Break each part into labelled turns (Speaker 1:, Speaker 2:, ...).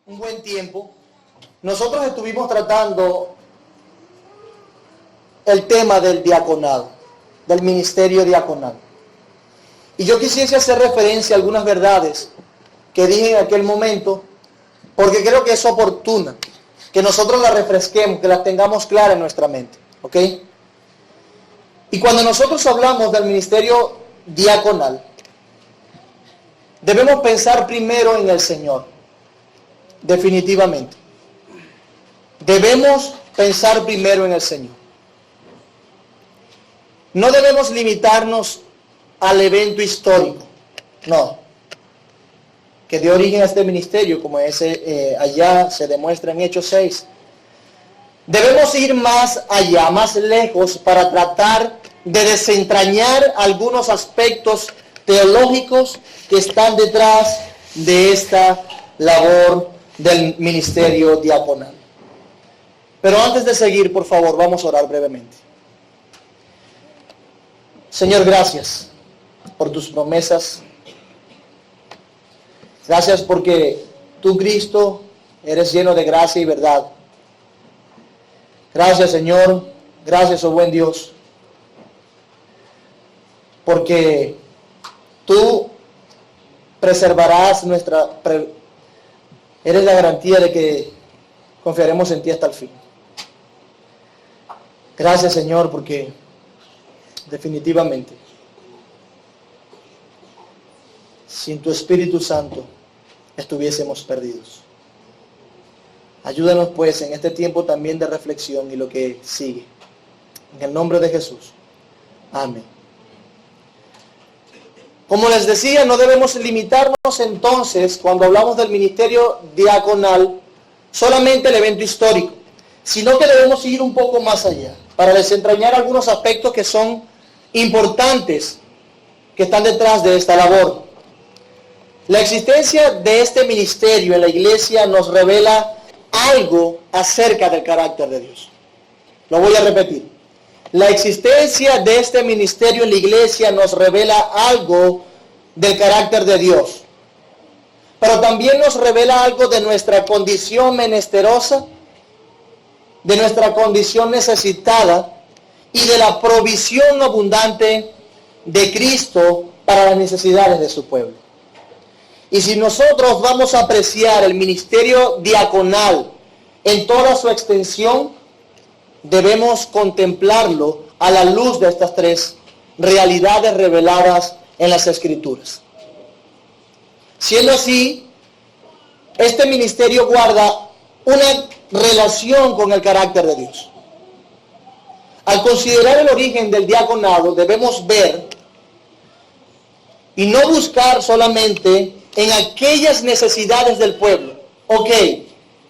Speaker 1: un buen tiempo, nosotros estuvimos tratando el tema del diaconado, del ministerio diaconal. Y yo quisiese hacer referencia a algunas verdades que dije en aquel momento, porque creo que es oportuna que nosotros las refresquemos, que las tengamos claras en nuestra mente, ¿ok? Y cuando nosotros hablamos del ministerio diaconal, debemos pensar primero en el Señor, definitivamente. Debemos pensar primero en el Señor. No debemos limitarnos al evento histórico, no, que dio origen a este ministerio, como allá se demuestra en Hechos 6. Debemos ir más allá, más lejos, para tratar de desentrañar algunos aspectos teológicos que están detrás de esta labor del ministerio diaconal. Pero antes de seguir, por favor, vamos a orar brevemente. Señor, gracias por tus promesas. Gracias porque tú, Cristo, eres lleno de gracia y verdad. Gracias, Señor. Gracias, oh buen Dios, porque tú preservarás eres la garantía de que confiaremos en ti hasta el fin. Gracias, Señor, porque definitivamente sin tu Espíritu Santo estuviésemos perdidos. Ayúdanos pues en este tiempo también de reflexión y lo que sigue. En el nombre de Jesús. Amén. Como les decía, no debemos limitarnos entonces, cuando hablamos del ministerio diaconal, solamente el evento histórico, sino que debemos ir un poco más allá, para desentrañar algunos aspectos que son importantes, que están detrás de esta labor. La existencia de este ministerio en la iglesia nos revela algo acerca del carácter de Dios. Lo voy a repetir. La existencia de este ministerio en la iglesia nos revela algo del carácter de Dios. Pero también nos revela algo de nuestra condición menesterosa, de nuestra condición necesitada y de la provisión abundante de Cristo para las necesidades de su pueblo. Y si nosotros vamos a apreciar el ministerio diaconal en toda su extensión, debemos contemplarlo a la luz de estas tres realidades reveladas en las Escrituras. Siendo así, este ministerio guarda una relación con el carácter de Dios. Al considerar el origen del diaconado, debemos ver y no buscar solamente en aquellas necesidades del pueblo. Ok,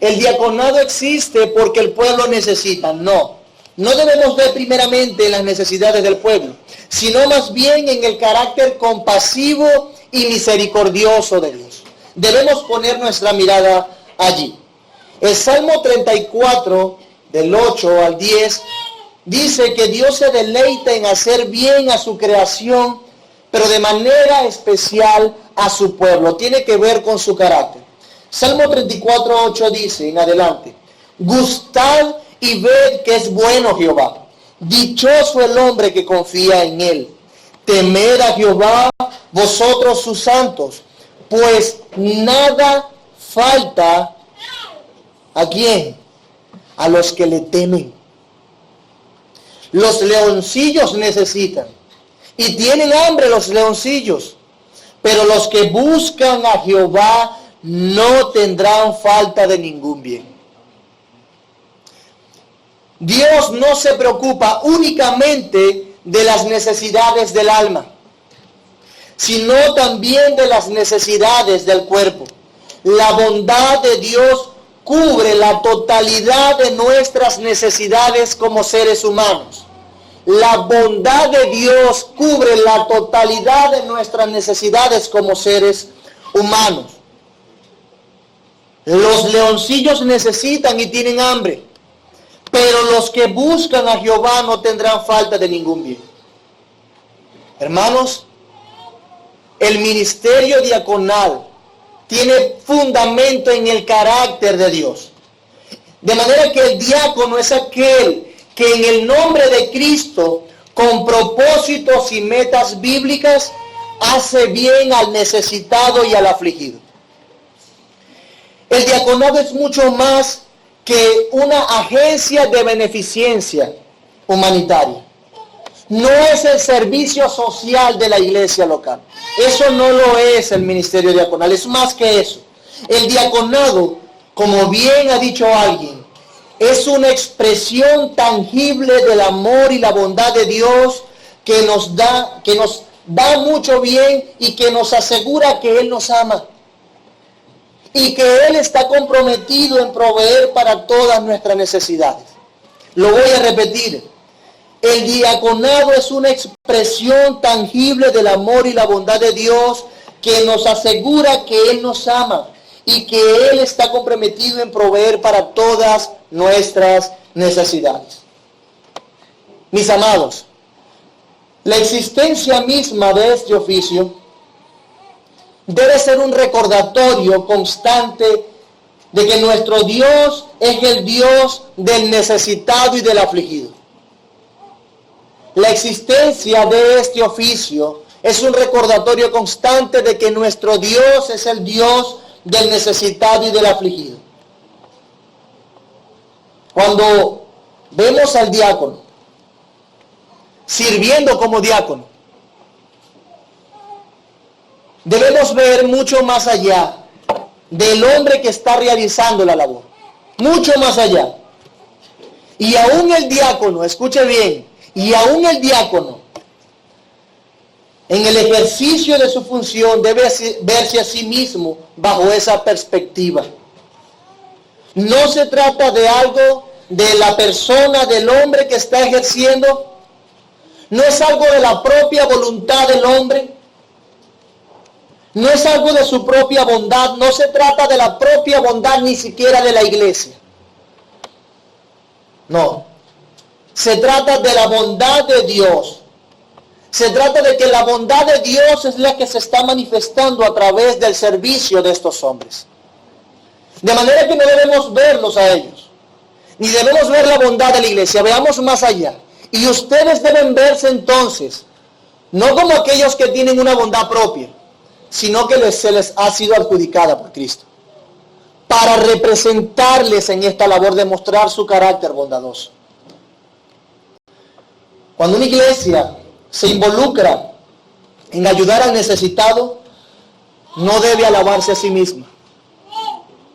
Speaker 1: el diaconado existe porque el pueblo necesita. No debemos ver primeramente las necesidades del pueblo, sino más bien en el carácter compasivo y misericordioso de Dios. Debemos poner nuestra mirada allí. El Salmo 34, del 8 al 10, dice que Dios se deleita en hacer bien a su creación, pero de manera especial a su pueblo. Tiene que ver con su carácter. Salmo 34, 8 dice en adelante: gustad y ved que es bueno Jehová. Dichoso el hombre que confía en él. Temed a Jehová, vosotros sus santos, pues nada falta. ¿A quién? A los que le temen. Los leoncillos necesitan y tienen hambre los leoncillos, pero los que buscan a Jehová no tendrán falta de ningún bien. Dios no se preocupa únicamente de las necesidades del alma, sino también de las necesidades del cuerpo. La bondad de Dios cubre la totalidad de nuestras necesidades como seres humanos. La bondad de Dios cubre la totalidad de nuestras necesidades como seres humanos. Los leoncillos necesitan y tienen hambre, pero los que buscan a Jehová no tendrán falta de ningún bien. Hermanos, el ministerio diaconal tiene fundamento en el carácter de Dios. De manera que el diácono es aquel que en el nombre de Cristo, con propósitos y metas bíblicas, hace bien al necesitado y al afligido. El diaconado es mucho más que una agencia de beneficencia humanitaria. No es el servicio social de la iglesia local. Eso no lo es el ministerio diaconal, es más que eso. El diaconado, como bien ha dicho alguien, es una expresión tangible del amor y la bondad de Dios que nos da mucho bien y que nos asegura que Él nos ama. Y que Él está comprometido en proveer para todas nuestras necesidades. Lo voy a repetir. El diaconado es una expresión tangible del amor y la bondad de Dios que nos asegura que Él nos ama y que Él está comprometido en proveer para todas nuestras necesidades. Mis amados, la existencia misma de este oficio debe ser un recordatorio constante de que nuestro Dios es el Dios del necesitado y del afligido. La existencia de este oficio es un recordatorio constante de que nuestro Dios es el Dios del necesitado y del afligido. Cuando vemos al diácono sirviendo como diácono, debemos ver mucho más allá del hombre que está realizando la labor. Mucho más allá. Y aún el diácono, escuche bien, y aún el diácono, en el ejercicio de su función, debe verse a sí mismo bajo esa perspectiva. No se trata de algo de la persona, del hombre que está ejerciendo. No es algo de la propia voluntad del hombre. No es algo de su propia bondad. No se trata de la propia bondad ni siquiera de la iglesia. No. Se trata de la bondad de Dios. Se trata de que la bondad de Dios es la que se está manifestando a través del servicio de estos hombres. De manera que no debemos verlos a ellos, ni debemos ver la bondad de la iglesia. Veamos más allá. Y ustedes deben verse entonces, no como aquellos que tienen una bondad propia, sino que se les ha sido adjudicada por Cristo, para representarles en esta labor de mostrar su carácter bondadoso. Cuando una iglesia se involucra en ayudar al necesitado, no debe alabarse a sí misma.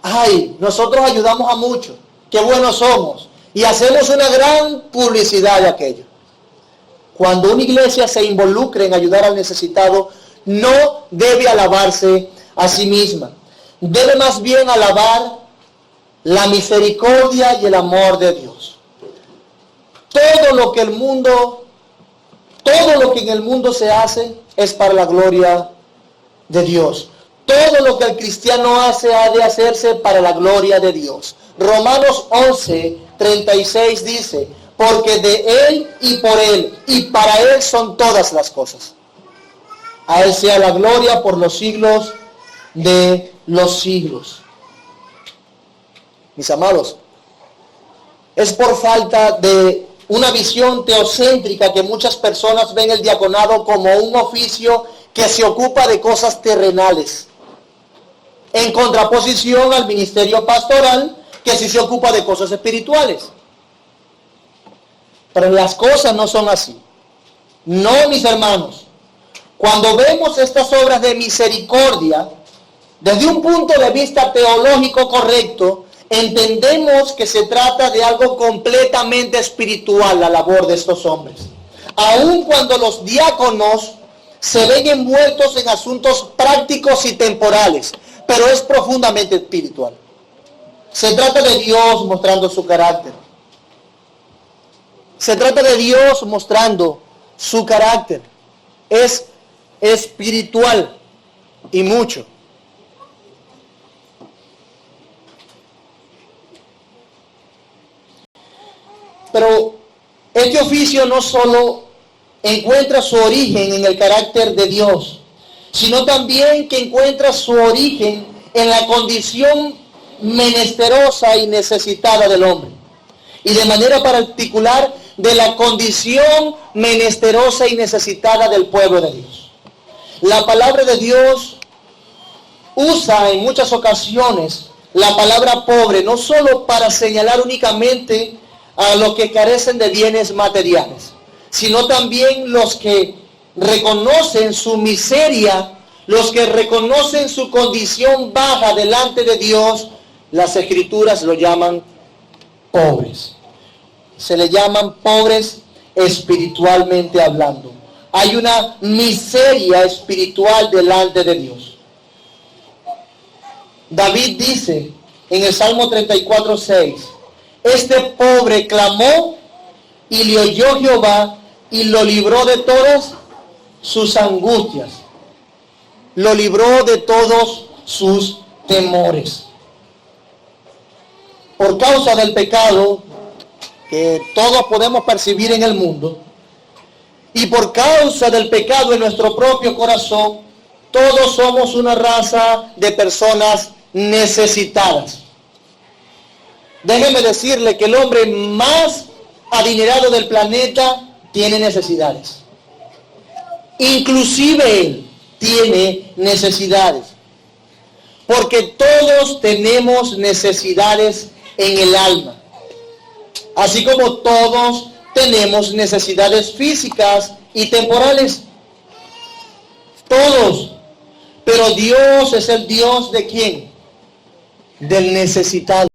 Speaker 1: Ay, nosotros ayudamos a muchos, qué buenos somos, y hacemos una gran publicidad de aquello. Cuando una iglesia se involucra en ayudar al necesitado, no debe alabarse a sí misma. Debe más bien alabar la misericordia y el amor de Dios. Todo lo que en el mundo se hace es para la gloria de Dios. Todo lo que el cristiano hace ha de hacerse para la gloria de Dios. Romanos 11:36 dice, porque de Él y por Él y para Él son todas las cosas. A Él sea la gloria por los siglos de los siglos. Mis amados, es por falta de una visión teocéntrica que muchas personas ven el diaconado como un oficio que se ocupa de cosas terrenales, en contraposición al ministerio pastoral, que sí se ocupa de cosas espirituales. Pero las cosas no son así. No, mis hermanos. Cuando vemos estas obras de misericordia, desde un punto de vista teológico correcto, entendemos que se trata de algo completamente espiritual, la labor de estos hombres. Aun cuando los diáconos se ven envueltos en asuntos prácticos y temporales, pero es profundamente espiritual. Se trata de Dios mostrando su carácter. Se trata de Dios mostrando su carácter. Es espiritual y mucho. Pero este oficio no solo encuentra su origen en el carácter de Dios, sino también que encuentra su origen en la condición menesterosa y necesitada del hombre. Y de manera particular, de la condición menesterosa y necesitada del pueblo de Dios. La palabra de Dios usa en muchas ocasiones la palabra pobre, no solo para señalar únicamente a los que carecen de bienes materiales, sino también los que reconocen su miseria, los que reconocen su condición baja delante de Dios. Las Escrituras lo llaman pobres. Se le llaman pobres espiritualmente hablando. Hay una miseria espiritual delante de Dios. David dice en el Salmo 34:6, este pobre clamó y le oyó Jehová y lo libró de todas sus angustias. Lo libró de todos sus temores. Por causa del pecado que todos podemos percibir en el mundo, y por causa del pecado en nuestro propio corazón, todos somos una raza de personas necesitadas. Déjeme decirle que el hombre más adinerado del planeta tiene necesidades. Inclusive él tiene necesidades. Porque todos tenemos necesidades en el alma. Así como todos tenemos necesidades físicas y temporales. Todos. Pero Dios es el Dios ¿de quién? Del necesitado.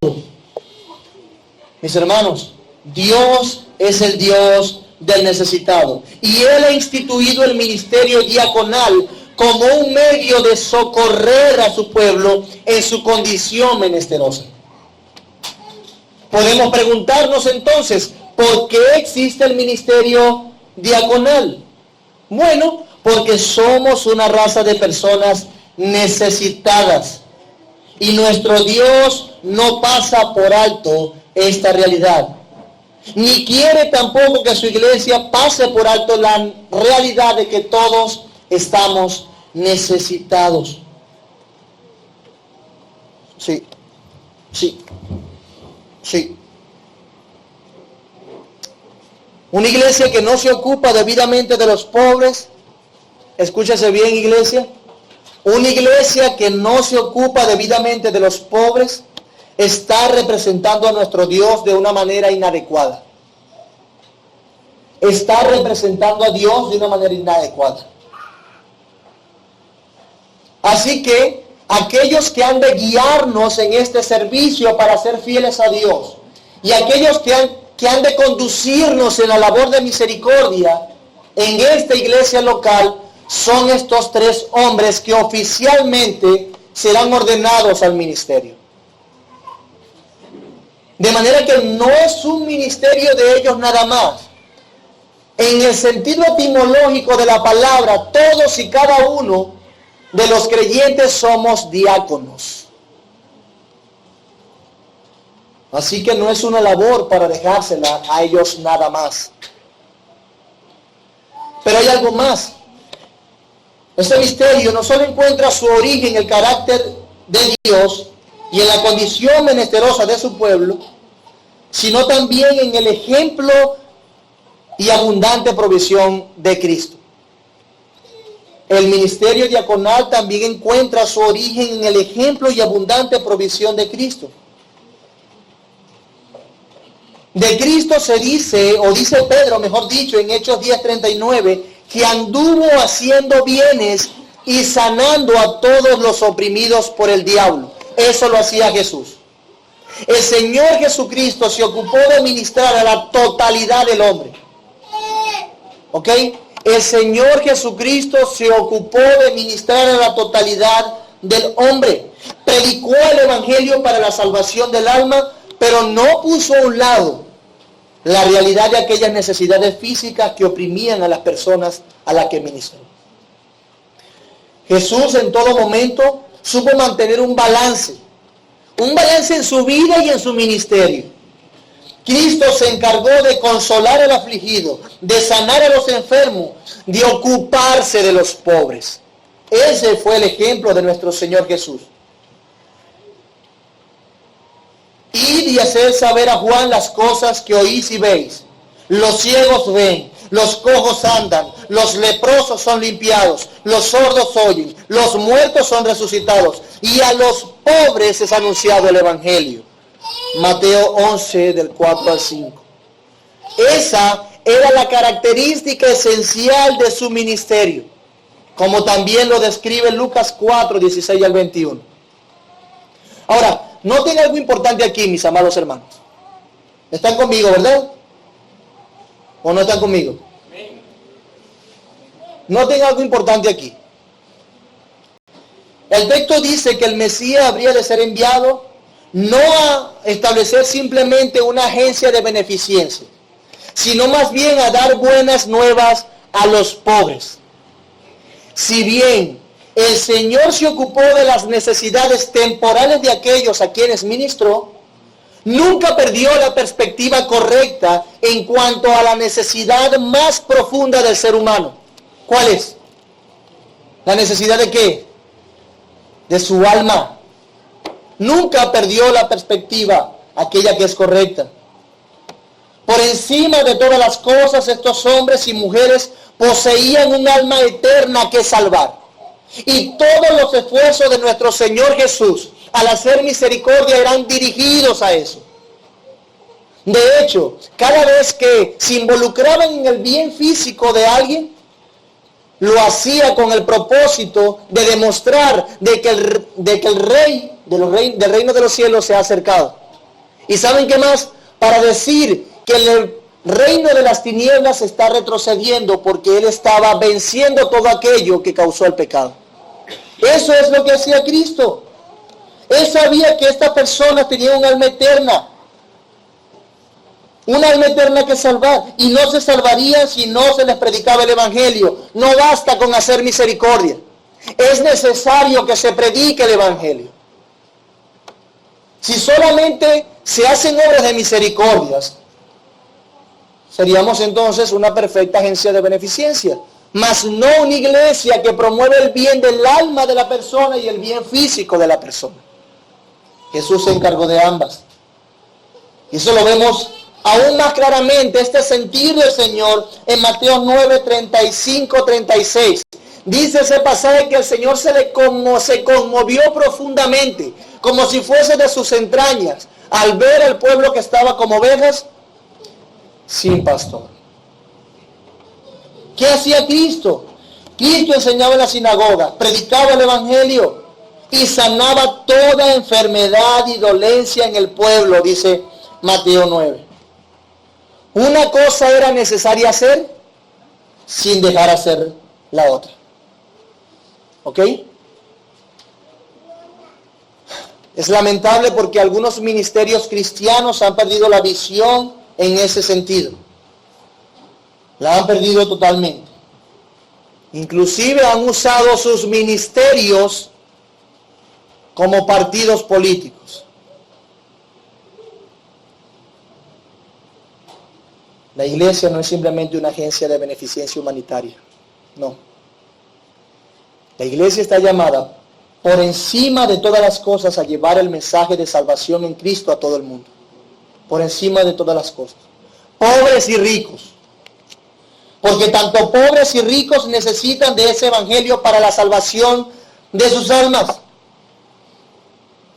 Speaker 1: Mis hermanos, Dios es el Dios del necesitado. Y Él ha instituido el ministerio diaconal como un medio de socorrer a su pueblo en su condición menesterosa. Podemos preguntarnos entonces, ¿por qué existe el ministerio diaconal? Bueno, porque somos una raza de personas necesitadas. Y nuestro Dios no pasa por alto esta realidad. Ni quiere tampoco que su iglesia pase por alto la realidad de que todos estamos necesitados. Sí. Una iglesia que no se ocupa debidamente de los pobres, escúchese bien, iglesia, una iglesia que no se ocupa debidamente de los pobres está representando a nuestro Dios de una manera inadecuada. Está representando a Dios de una manera inadecuada. Así que aquellos que han de guiarnos en este servicio para ser fieles a Dios, y aquellos que han de conducirnos en la labor de misericordia en esta iglesia local, son estos tres hombres que oficialmente serán ordenados al ministerio. De manera que no es un ministerio de ellos nada más. En el sentido etimológico de la palabra, todos y cada uno de los creyentes somos diáconos. Así que no es una labor para dejársela a ellos nada más. Pero hay algo más. Este misterio no solo encuentra su origen en el carácter de Dios y en la condición menesterosa de su pueblo, sino también en el ejemplo y abundante provisión de Cristo. El ministerio diaconal también encuentra su origen en el ejemplo y abundante provisión de Cristo. De Cristo se dice, o dice Pedro, mejor dicho, en Hechos 10:39, que anduvo haciendo bienes y sanando a todos los oprimidos por el diablo. Eso lo hacía Jesús. El Señor Jesucristo se ocupó de ministrar a la totalidad del hombre. ¿Ok? El Señor Jesucristo se ocupó de ministrar a la totalidad del hombre. Predicó el Evangelio para la salvación del alma, pero no puso a un lado la realidad de aquellas necesidades físicas que oprimían a las personas a las que ministró. Jesús en todo momento supo mantener un balance en su vida y en su ministerio. Cristo se encargó de consolar al afligido, de sanar a los enfermos, de ocuparse de los pobres. Ese fue el ejemplo de nuestro Señor Jesús. y haced saber a Juan las cosas que oís y veis. Los ciegos ven, los cojos andan, los leprosos son limpiados, los sordos oyen, los muertos son resucitados, y a los pobres es anunciado el Evangelio. Mateo 11, del 4 al 5. Esa era la característica esencial de su ministerio, como también lo describe Lucas 4, 16 al 21. Ahora, noten algo importante aquí, mis amados hermanos. ¿Están conmigo, verdad? ¿O no están conmigo? Noten algo importante aquí. El texto dice que el Mesías habría de ser enviado no a establecer simplemente una agencia de beneficencia, sino más bien a dar buenas nuevas a los pobres. Si bien el Señor se ocupó de las necesidades temporales de aquellos a quienes ministró, nunca perdió la perspectiva correcta en cuanto a la necesidad más profunda del ser humano. ¿Cuál es? ¿La necesidad de qué? De su alma. Nunca perdió la perspectiva, aquella que es correcta. Por encima de todas las cosas, estos hombres y mujeres poseían un alma eterna que salvar. Y todos los esfuerzos de nuestro Señor Jesús al hacer misericordia eran dirigidos a eso. De hecho, cada vez que se involucraban en el bien físico de alguien, lo hacía con el propósito de demostrar de que el rey del reino de los cielos se ha acercado. ¿Y saben qué más? Para decir que el reino de las tinieblas está retrocediendo porque él estaba venciendo todo aquello que causó el pecado. Eso es lo que hacía Cristo. Él sabía que esta persona tenía un alma eterna que salvar, y no se salvarían si no se les predicaba el Evangelio. No basta con hacer misericordia, es necesario que se predique el Evangelio. Si solamente se hacen obras de misericordias, seríamos entonces una perfecta agencia de beneficencia, mas no una iglesia que promueve el bien del alma de la persona y el bien físico de la persona. Jesús se encargó de ambas. Y eso lo vemos aún más claramente, este sentir del Señor, en Mateo 9, 35, 36. Dice ese pasaje que el Señor se conmovió profundamente, como si fuese de sus entrañas, al ver al pueblo que estaba como ovejas sin pastor. ¿Qué hacía Cristo? Cristo enseñaba en la sinagoga, predicaba el Evangelio y sanaba toda enfermedad y dolencia en el pueblo, dice Mateo 9. Una cosa era necesaria hacer sin dejar hacer la otra. ¿Ok? Es lamentable porque algunos ministerios cristianos han perdido la visión en ese sentido. La han perdido totalmente. Inclusive han usado sus ministerios como partidos políticos. La iglesia no es simplemente una agencia de beneficencia humanitaria. No. La iglesia está llamada por encima de todas las cosas a llevar el mensaje de salvación en Cristo a todo el mundo. Por encima de todas las cosas. Pobres y ricos. Porque tanto pobres y ricos necesitan de ese evangelio para la salvación de sus almas.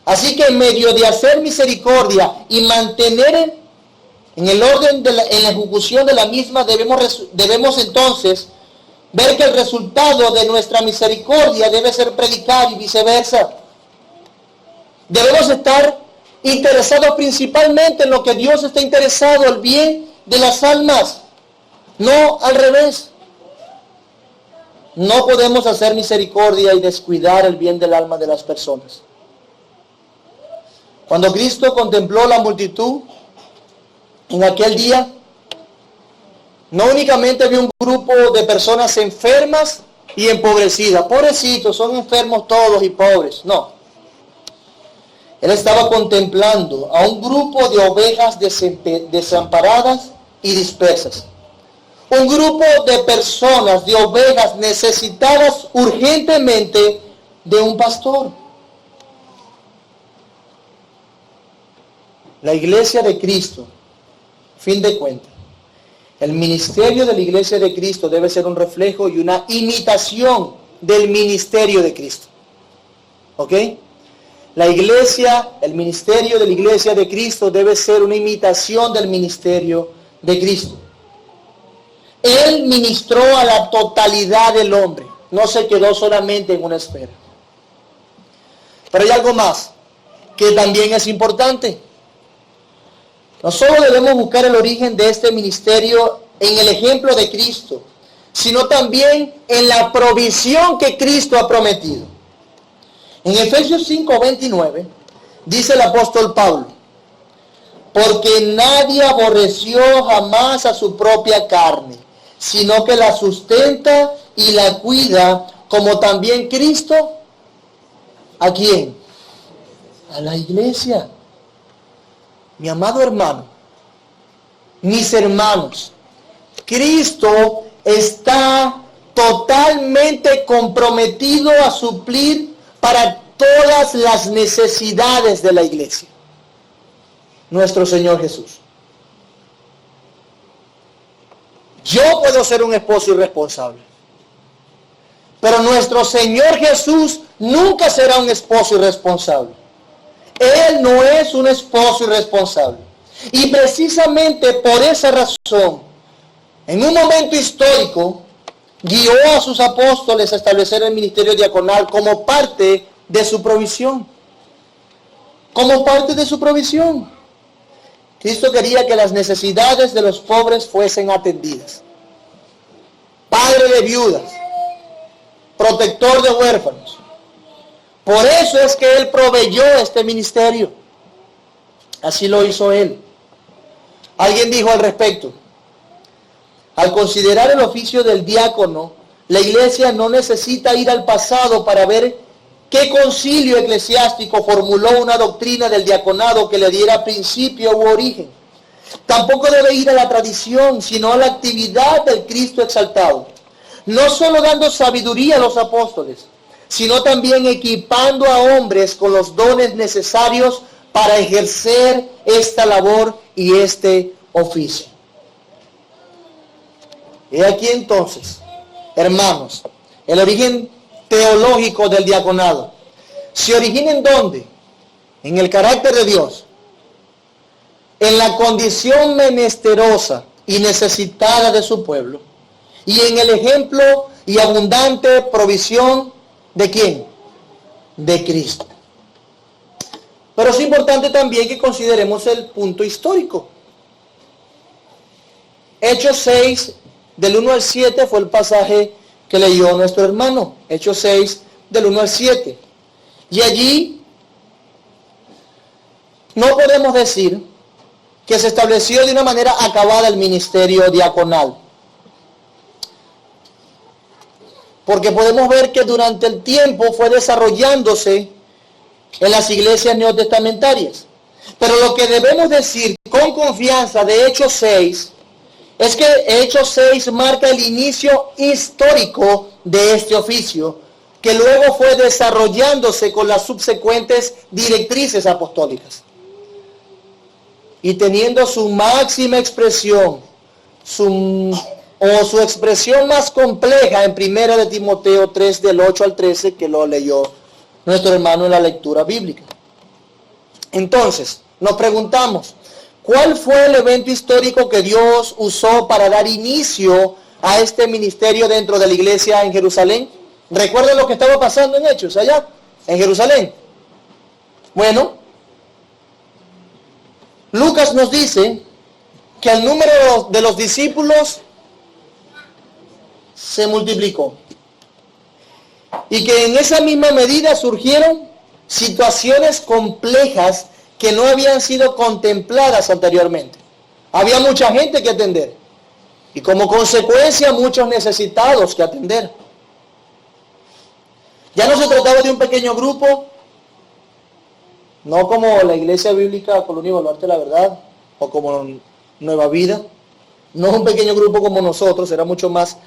Speaker 1: Así que en medio de hacer misericordia y mantener en el orden en la ejecución de la misma, debemos entonces ver que el resultado de nuestra misericordia debe ser predicar y viceversa. Debemos estar interesados principalmente en lo que Dios está interesado, el bien de las almas, no al revés. No podemos hacer misericordia y descuidar el bien del alma de las personas. Cuando Cristo contempló la multitud en aquel día, no únicamente vio un grupo de personas enfermas y empobrecidas. Pobrecitos, son enfermos todos y pobres. No. Él estaba contemplando a un grupo de ovejas desamparadas y dispersas. Un grupo de personas, de ovejas necesitadas urgentemente de un pastor. La iglesia de Cristo, fin de cuentas, el ministerio de la iglesia de Cristo debe ser un reflejo y una imitación del ministerio de Cristo. ¿Ok? La iglesia, el ministerio de la iglesia de Cristo debe ser una imitación del ministerio de Cristo. Él ministró a la totalidad del hombre, no se quedó solamente en una esfera. Pero hay algo más que también es importante. No solo debemos buscar el origen de este ministerio en el ejemplo de Cristo, sino también en la provisión que Cristo ha prometido. En Efesios 5:29 dice el apóstol Pablo: porque nadie aborreció jamás a su propia carne, sino que la sustenta y la cuida, como también Cristo, ¿a quién? A la iglesia. Mi amado hermano, mis hermanos, Cristo está totalmente comprometido a suplir para todas las necesidades de la iglesia. Nuestro Señor Jesús. Yo puedo ser un esposo irresponsable, pero nuestro Señor Jesús nunca será un esposo irresponsable. Él no es un esposo irresponsable. Y precisamente por esa razón, en un momento histórico, guió a sus apóstoles a establecer el ministerio diaconal como parte de su provisión. Como parte de su provisión. Cristo quería que las necesidades de los pobres fuesen atendidas. Padre de viudas, protector de huérfanos. Por eso es que Él proveyó este ministerio. Así lo hizo Él. Alguien dijo al respecto: al considerar el oficio del diácono, la iglesia no necesita ir al pasado para ver qué concilio eclesiástico formuló una doctrina del diaconado que le diera principio u origen. Tampoco debe ir a la tradición, sino a la actividad del Cristo exaltado. No solo dando sabiduría a los apóstoles, sino también equipando a hombres con los dones necesarios para ejercer esta labor y este oficio. He aquí entonces, hermanos, el origen teológico del diaconado. ¿Se origina en dónde? En el carácter de Dios, en la condición menesterosa y necesitada de su pueblo, y en el ejemplo y abundante provisión ¿de quién? De Cristo. Pero es importante también que consideremos el punto histórico. Hechos 6, del 1 al 7, fue el pasaje que leyó nuestro hermano. Hechos 6, del 1 al 7. Y allí no podemos decir que se estableció de una manera acabada el ministerio diaconal. Porque podemos ver que durante el tiempo fue desarrollándose en las iglesias neotestamentarias. Pero lo que debemos decir con confianza de Hechos 6 es que Hechos 6 marca el inicio histórico de este oficio, que luego fue desarrollándose con las subsecuentes directrices apostólicas. Y teniendo su máxima expresión, su expresión más compleja en 1 de Timoteo 3, del 8 al 13, que lo leyó nuestro hermano en la lectura bíblica. Entonces, nos preguntamos, ¿cuál fue el evento histórico que Dios usó para dar inicio a este ministerio dentro de la iglesia en Jerusalén? ¿Recuerdan lo que estaba pasando en Hechos allá, en Jerusalén? Bueno, Lucas nos dice que el número de los discípulos se multiplicó. Y que en esa misma medida surgieron situaciones complejas que no habían sido contempladas anteriormente. Había mucha gente que atender. Y como consecuencia, muchos necesitados que atender. Ya no se trataba de un pequeño grupo, no como la Iglesia Bíblica Colonia Baluarte la Verdad, o como Nueva Vida. No un pequeño grupo como nosotros, era mucho más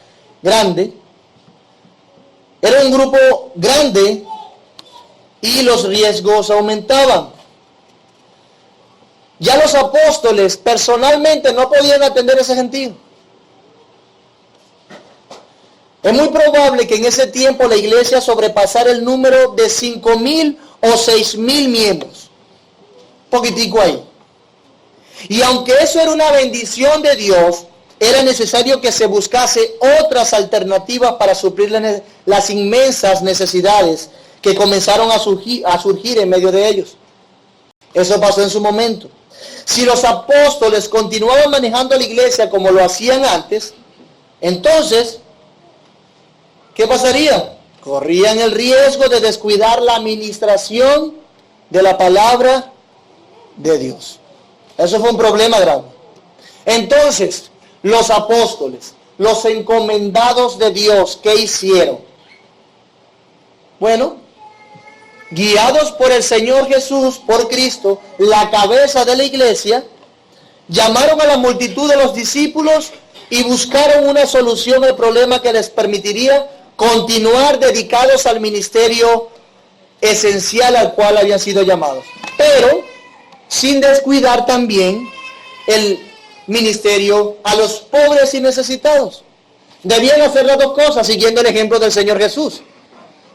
Speaker 1: grande. Era un grupo grande y los riesgos aumentaban. Ya los apóstoles personalmente no podían atender ese gentío. Es muy probable que en ese tiempo la iglesia sobrepasara el número de 5,000 o 6,000 miembros. Poquitico ahí. Y aunque eso era una bendición de Dios, era necesario que se buscase otras alternativas para suplir las inmensas necesidades que comenzaron a surgir en medio de ellos. Eso pasó en su momento. Si los apóstoles continuaban manejando la iglesia como lo hacían antes, entonces, ¿qué pasaría? Corrían el riesgo de descuidar la administración de la palabra de Dios. Eso fue un problema grave. Entonces, los apóstoles, los encomendados de Dios, ¿qué hicieron? Bueno, guiados por el Señor Jesús, por Cristo, la cabeza de la iglesia, llamaron a la multitud de los discípulos y buscaron una solución al problema que les permitiría continuar dedicados al ministerio esencial al cual habían sido llamados, pero sin descuidar también el ministerio a los pobres y necesitados. Debían hacer las dos cosas siguiendo el ejemplo del Señor Jesús.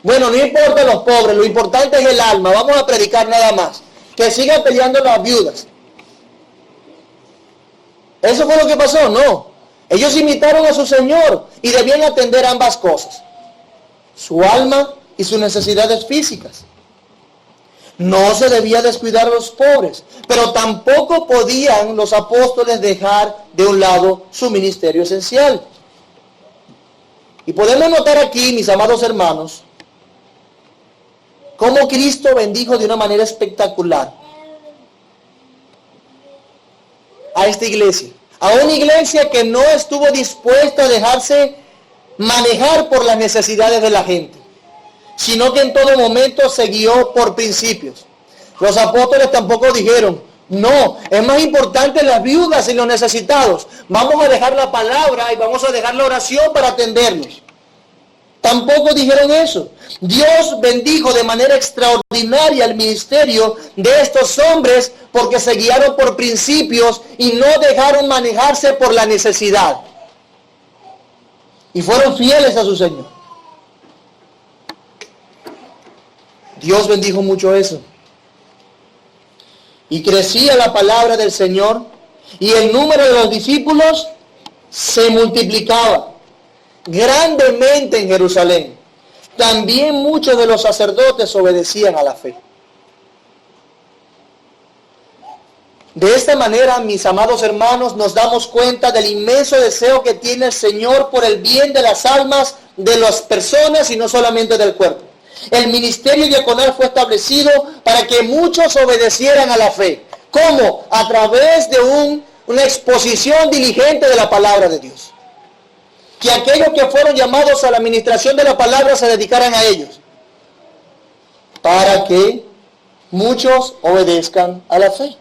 Speaker 1: Bueno, no importa los pobres, lo importante es el alma, vamos a predicar nada más. Que sigan peleando las viudas. ¿Eso fue lo que pasó? No. Ellos imitaron a su Señor y debían atender ambas cosas. Su alma y sus necesidades físicas. No se debía descuidar a los pobres, pero tampoco podían los apóstoles dejar de un lado su ministerio esencial. Y podemos notar aquí, mis amados hermanos, cómo Cristo bendijo de una manera espectacular a esta iglesia. A una iglesia que no estuvo dispuesta a dejarse manejar por las necesidades de la gente, sino que en todo momento se guió por principios. Los apóstoles tampoco dijeron, no, es más importante las viudas y los necesitados. Vamos a dejar la palabra y vamos a dejar la oración para atenderlos. Tampoco dijeron eso. Dios bendijo de manera extraordinaria el ministerio de estos hombres porque se guiaron por principios y no dejaron manejarse por la necesidad. Y fueron fieles a su Señor. Dios bendijo mucho eso. Y crecía la palabra del Señor y el número de los discípulos se multiplicaba grandemente en Jerusalén. También muchos de los sacerdotes obedecían a la fe. De esta manera, mis amados hermanos, nos damos cuenta del inmenso deseo que tiene el Señor por el bien de las almas de las personas y no solamente del cuerpo. El ministerio diaconal fue establecido para que muchos obedecieran a la fe. ¿Cómo? A través de una exposición diligente de la palabra de Dios. Que aquellos que fueron llamados a la administración de la palabra se dedicaran a ellos. Para que muchos obedezcan a la fe.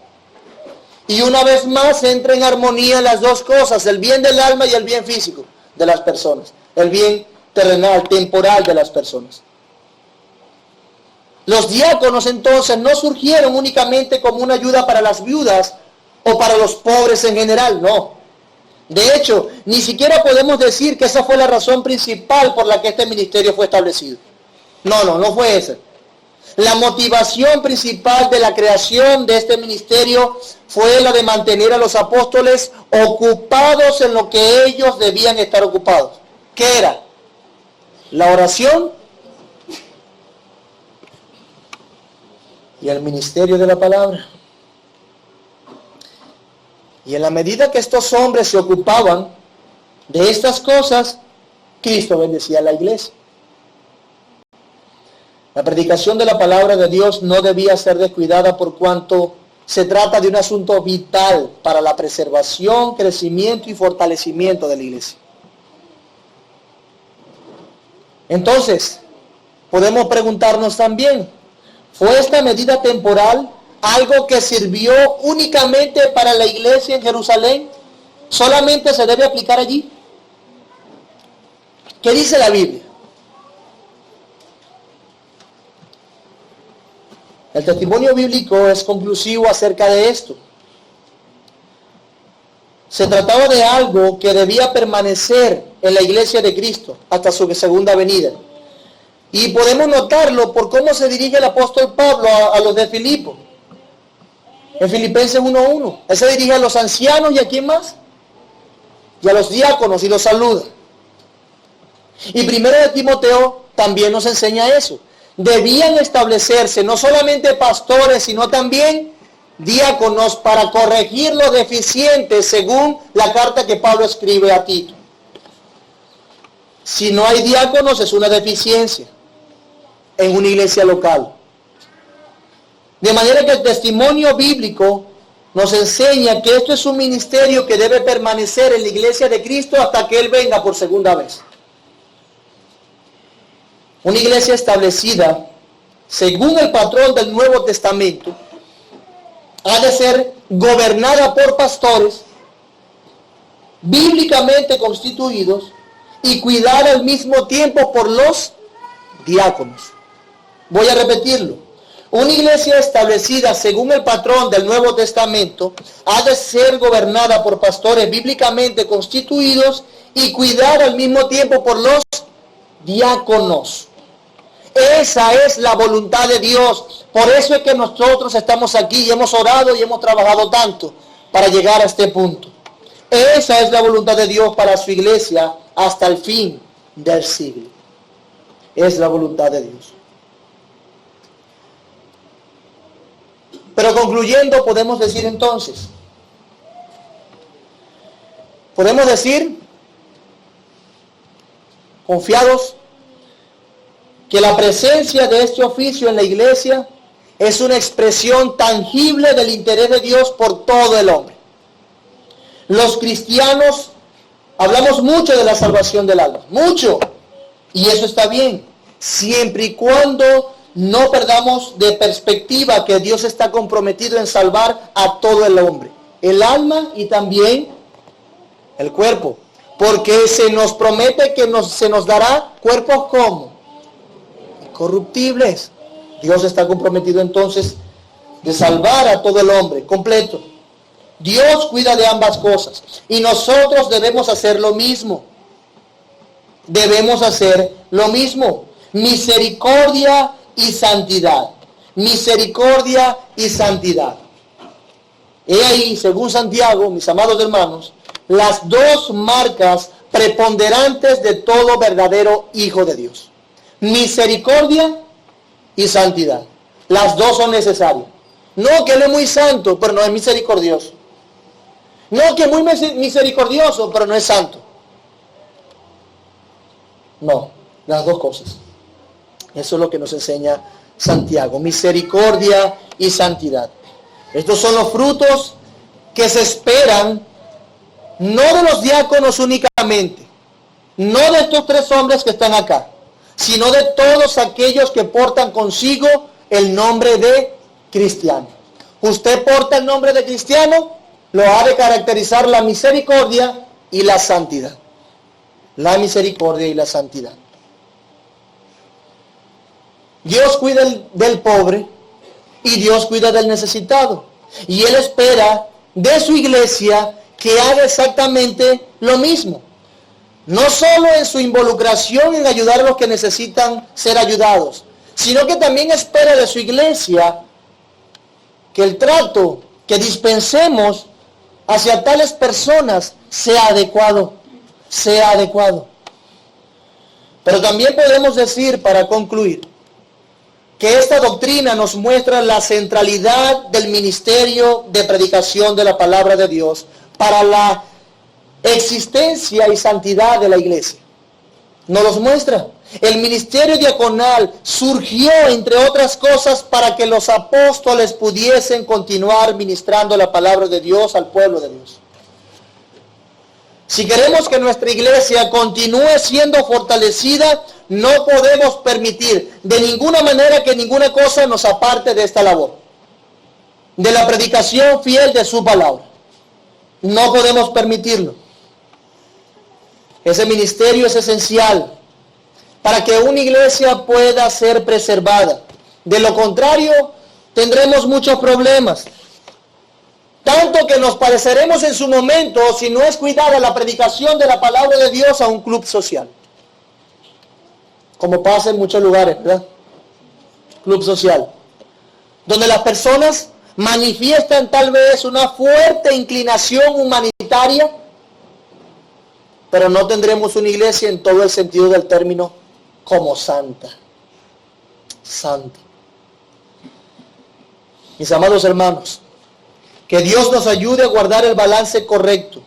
Speaker 1: Y una vez más entra en armonía las dos cosas, el bien del alma y el bien físico de las personas. El bien terrenal, temporal de las personas. Los diáconos entonces no surgieron únicamente como una ayuda para las viudas o para los pobres en general, no. De hecho, ni siquiera podemos decir que esa fue la razón principal por la que este ministerio fue establecido. No fue esa. La motivación principal de la creación de este ministerio fue la de mantener a los apóstoles ocupados en lo que ellos debían estar ocupados. ¿Qué era? La oración y el ministerio de la palabra. Y en la medida que estos hombres se ocupaban de estas cosas, Cristo bendecía a la iglesia. La predicación de la palabra de Dios no debía ser descuidada por cuanto se trata de un asunto vital para la preservación, crecimiento y fortalecimiento de la iglesia. Entonces, podemos preguntarnos también, ¿fue esta medida temporal algo que sirvió únicamente para la iglesia en Jerusalén? ¿Solamente se debe aplicar allí? ¿Qué dice la Biblia? El testimonio bíblico es conclusivo acerca de esto. Se trataba de algo que debía permanecer en la iglesia de Cristo hasta su segunda venida. Y podemos notarlo por cómo se dirige el apóstol Pablo a los de Filipo. En Filipenses 1:1. Él se dirige a los ancianos y a quién más. Y a los diáconos y los saluda. Y primero de Timoteo también nos enseña eso. Debían establecerse no solamente pastores, sino también diáconos para corregir lo deficiente según la carta que Pablo escribe a Tito. Si no hay diáconos es una deficiencia en una iglesia local. De manera que el testimonio bíblico nos enseña que esto es un ministerio que debe permanecer en la iglesia de Cristo hasta que Él venga por segunda vez. Una iglesia establecida según el patrón del Nuevo Testamento ha de ser gobernada por pastores bíblicamente constituidos y cuidada al mismo tiempo por los diáconos. Voy a repetirlo. Una iglesia establecida según el patrón del Nuevo Testamento ha de ser gobernada por pastores bíblicamente constituidos y cuidada al mismo tiempo por los diáconos. Esa es la voluntad de Dios. Por eso es que nosotros estamos aquí y hemos orado y hemos trabajado tanto para llegar a este punto. Esa es la voluntad de Dios para su iglesia hasta el fin del siglo. Es la voluntad de Dios. Pero concluyendo, podemos decir entonces, podemos decir, confiados, que la presencia de este oficio en la iglesia es una expresión tangible del interés de Dios por todo el hombre. Los cristianos hablamos mucho de la salvación del alma, mucho, y eso está bien, siempre y cuando no perdamos de perspectiva que Dios está comprometido en salvar a todo el hombre, el alma y también el cuerpo, porque se nos promete que se nos dará cuerpos como corruptibles. Dios está comprometido entonces de salvar a todo el hombre completo. Dios cuida de ambas cosas y nosotros debemos hacer lo mismo. Debemos hacer lo mismo. Misericordia y santidad. Misericordia y santidad. He ahí, según Santiago, mis amados hermanos, las dos marcas preponderantes de todo verdadero hijo de Dios. Misericordia y santidad. Las dos son necesarias. No que Él es muy santo, pero no es misericordioso. No que es muy misericordioso, pero no es santo. No, las dos cosas. Eso es lo que nos enseña Santiago. Misericordia y santidad. Estos son los frutos que se esperan, no de los diáconos únicamente, no de estos tres hombres que están acá, sino de todos aquellos que portan consigo el nombre de cristiano. Usted porta el nombre de cristiano, lo ha de caracterizar la misericordia y la santidad. La misericordia y la santidad. Dios cuida del pobre y Dios cuida del necesitado. Y Él espera de su iglesia que haga exactamente lo mismo. No solo en su involucración en ayudar a los que necesitan ser ayudados, sino que también espera de su iglesia que el trato que dispensemos hacia tales personas sea adecuado. Sea adecuado. Pero también podemos decir, para concluir, que esta doctrina nos muestra la centralidad del ministerio de predicación de la palabra de Dios para la existencia y santidad de la iglesia. Nos los muestra. El ministerio diaconal surgió, entre otras cosas, para que los apóstoles pudiesen continuar ministrando la palabra de Dios al pueblo de Dios. Si queremos que nuestra iglesia continúe siendo fortalecida, no podemos permitir de ninguna manera que ninguna cosa nos aparte de esta labor, de la predicación fiel de su palabra. No podemos permitirlo. Ese ministerio es esencial para que una iglesia pueda ser preservada. De lo contrario, tendremos muchos problemas. Tanto que nos pareceremos en su momento, si no es cuidada la predicación de la palabra de Dios, a un club social. Como pasa en muchos lugares, ¿verdad? Club social. Donde las personas manifiestan tal vez una fuerte inclinación humanitaria, pero no tendremos una iglesia en todo el sentido del término como santa. Santa. Mis amados hermanos, que Dios nos ayude a guardar el balance correcto.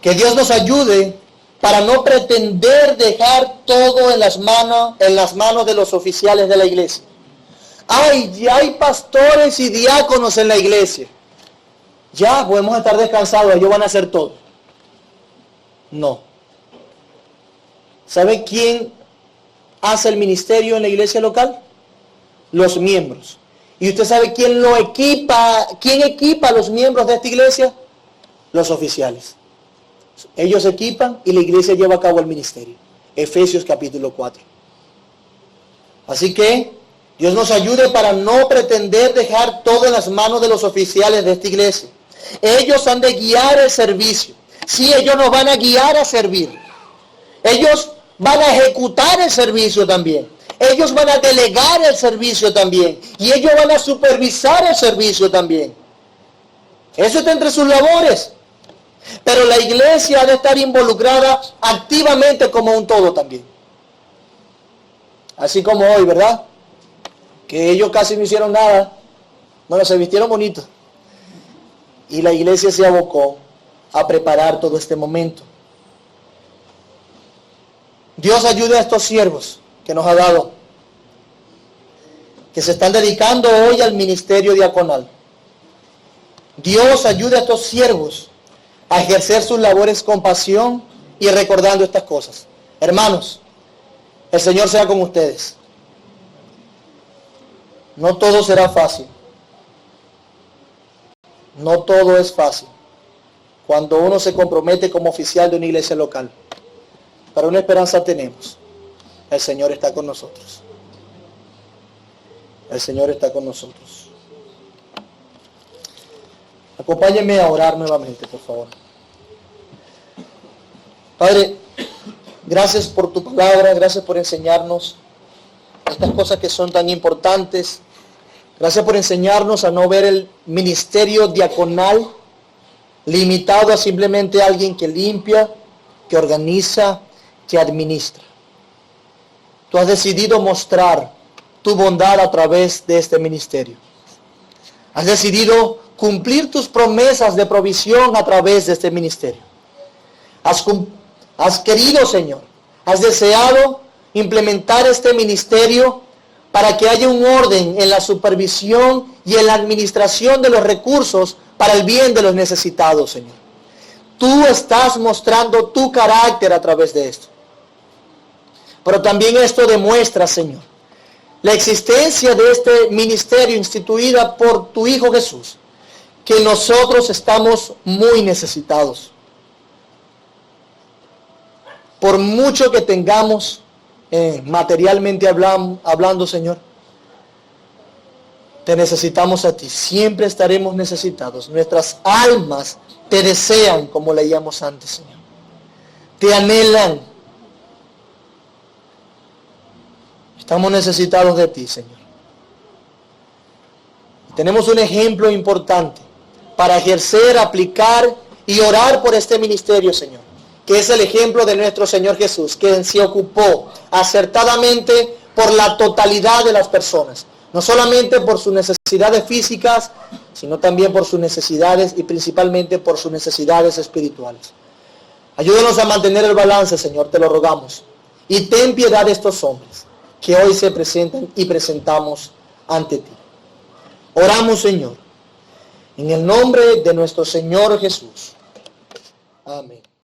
Speaker 1: Que Dios nos ayude para no pretender dejar todo en las manos de los oficiales de la iglesia. Ya hay pastores y diáconos en la iglesia. Ya podemos estar descansados, ellos van a hacer todo. No. ¿Sabe quién hace el ministerio en la iglesia local? Los miembros. ¿Y usted sabe quién lo equipa? ¿Quién equipa a los miembros de esta iglesia? Los oficiales. Ellos equipan y la iglesia lleva a cabo el ministerio. Efesios capítulo 4. Así que Dios nos ayude para no pretender dejar todo en las manos de los oficiales de esta iglesia. Ellos han de guiar el servicio. Sí, ellos nos van a guiar a servir. Ellos van a ejecutar el servicio también. Ellos van a delegar el servicio también. Y ellos van a supervisar el servicio también. Eso está entre sus labores. Pero la iglesia ha de estar involucrada activamente como un todo también. Así como hoy, ¿verdad? Que ellos casi no hicieron nada. Bueno, se vistieron bonitos. Y la iglesia se abocó a preparar todo este momento. Dios ayude a estos siervos que nos ha dado, que se están dedicando hoy al ministerio diaconal. Dios ayude a estos siervos a ejercer sus labores con pasión y recordando estas cosas. Hermanos, el Señor sea con ustedes. No todo será fácil. No todo es fácil cuando uno se compromete como oficial de una iglesia local. Pero una esperanza tenemos. El Señor está con nosotros. El Señor está con nosotros. Acompáñenme a orar nuevamente, por favor. Padre, gracias por tu palabra, gracias por enseñarnos estas cosas que son tan importantes. Gracias por enseñarnos a no ver el ministerio diaconal limitado a simplemente alguien que limpia, que organiza, que administra. Tú has decidido mostrar tu bondad a través de este ministerio. Has decidido cumplir tus promesas de provisión a través de este ministerio. Has querido, Señor, has deseado implementar este ministerio para que haya un orden en la supervisión y en la administración de los recursos para el bien de los necesitados, Señor. Tú estás mostrando tu carácter a través de esto. Pero también esto demuestra, Señor, la existencia de este ministerio instituida por tu Hijo Jesús, que nosotros estamos muy necesitados. Por mucho que tengamos materialmente hablando, Señor, te necesitamos a ti. Siempre estaremos necesitados. Nuestras almas te desean, como leíamos antes, Señor. Te anhelan. Estamos necesitados de ti, Señor. Tenemos un ejemplo importante para ejercer, aplicar y orar por este ministerio, Señor, que es el ejemplo de nuestro Señor Jesús, quien se ocupó acertadamente por la totalidad de las personas, no solamente por sus necesidades físicas, sino también por sus necesidades y principalmente por sus necesidades espirituales. Ayúdanos a mantener el balance, Señor, te lo rogamos, y ten piedad de estos hombres que hoy se presentan y presentamos ante ti. Oramos, Señor, en el nombre de nuestro Señor Jesús. Amén.